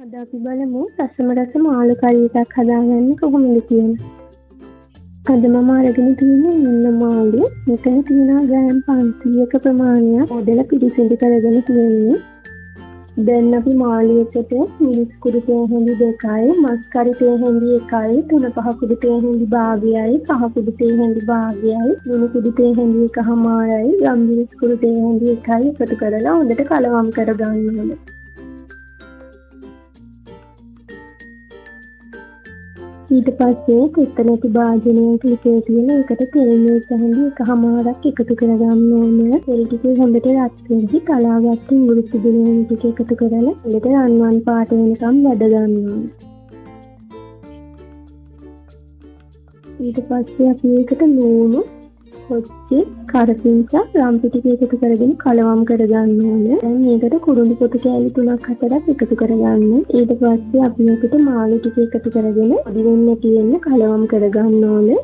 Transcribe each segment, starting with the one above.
අද අපි බලමු රසම රස මාළු කරි එකක් හදාගන්න කොහොමද කියලා. අද මම අරගෙන තියෙන්නේ ඉන්න මාළු. මෙතන තියෙනවා ග්‍රෑම් 500ක ප්‍රමාණයක් හොදලා පිරිසිදු කරගෙන තියෙන්නේ. දැන් අපි මාළු එකට මිරිස් කුඩු තේ හැඳි 2යි, මස් කරි තේ හැඳි 1යි, තුන පහ කුඩු තේ හැඳි භාගයයි, පහ කුඩු තේ හැඳි භාගයයි, ලුණු කුඩු තේ හැඳි 1/2යි, ගම් මිරිස් කුඩු තේ හැඳි 1යි එකතු කරලා හොඳට කලවම් කරගන්න ඕනේ. ඊට පස්සේ තෙතනති භාජනයක එකේ තියෙන එකට තෙල් මේස් හැඳි 1/2ක් එකතු කරගන්න ඕනේ. තෙල් ටික හොඳට රත් වෙද්දි කලාගත්තු ඉඟුරු සුදුලුණු ටික එකතු කරලා හොඳට රන්වන් පාට වෙනකම් වැඩ ගන්න ඕනේ. ඊට පස්සේ අපි ඒකට ලුණු, කොච්චි, කරපිංචා, රම්පි ටික එකතු කරගෙන කලවම් කරගන්න ඕනේ. දැන් මේකට කුරුඳු පොතු කෑලි 3-4ක් එකතු කරගන්න. ඊට පස්සේ අපි ඒකට මාළු ටික එකතු කරගෙන පොඩි වෙන්න තියෙන කලවම් කරගන්න ඕනේ.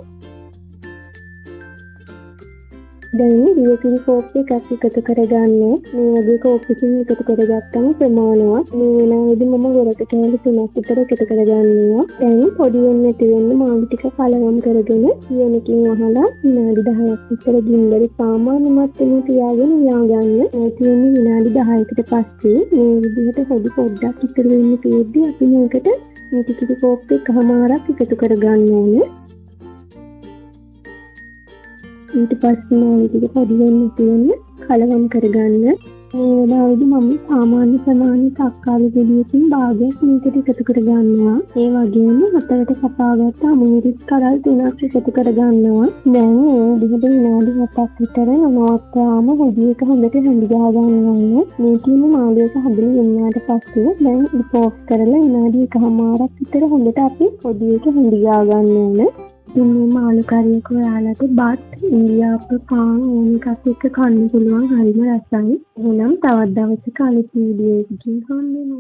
දැන් දියකිරි කෝප් එකක් එකතු කරගන්න. මේ වගේ කෝප් එකකින් එකතු කරගත්තම ප්‍රමාණවත්. මේ වෙලාවේදී මම ගොරට කෑලි 3ක් විතර එකතු කරගන්නවා. දැන් පොඩි වෙන්න තියෙන මාළු ටික කලවම් කරගෙන සියනකින් වහලා විනාඩි 10ක් විතර ගින්දර සාමාන්‍ය මට්ටමේ තියාගෙන යාගන්න. ඒ තියෙන්නේ විනාඩි 10කට පස්සේ මේ විදිහට පොඩි පොඩ්ඩක් ඉතුරු වෙන්න තියෙද්දි අපි මේකට මේ ටික කෝප් එකමාරක් එකතු කරගන්න ඕනේ. ඊට පස්සේ මාළු ටික පොඩි වෙන්න තියෙන කලවම් කරගන්න. මේ වෙලාවේදී මම සාමාන්‍ය ප්‍රමාණයේ තක්කාලි ගෙඩියකින් භාගයක් මේකට එකතු කරගන්නවා. ඒ වගේම හතරට කපාගත්ත අමුමිරිස් කරල් 3ක් එකතු කරගන්නවා. දැන් මේ විදිහට විනාඩි 7ක් විතර නවත්වාම හොදි එක හොඳට හැඳි ගහ ගන්නවා. මේ තියෙන මාළු එක හදලා ගෙනාට පස්සේ දැන් ඉත ඔෆ් කරලා විනාඩි 1/2ක් විතර හොඳට අපි හොදි එක හැඳි ගහ ගන්න ඕනේ. මේ මාළු කරියක ඔයාලට බත්, ඉන්දියාපු පාන් ඕන එකක් එක්ක කන්න පුළුවන්. හරිම රසයි. එහෙනම් තවත් දවසක අලුත් වීඩියෝ එකකින් හම්බෙමු.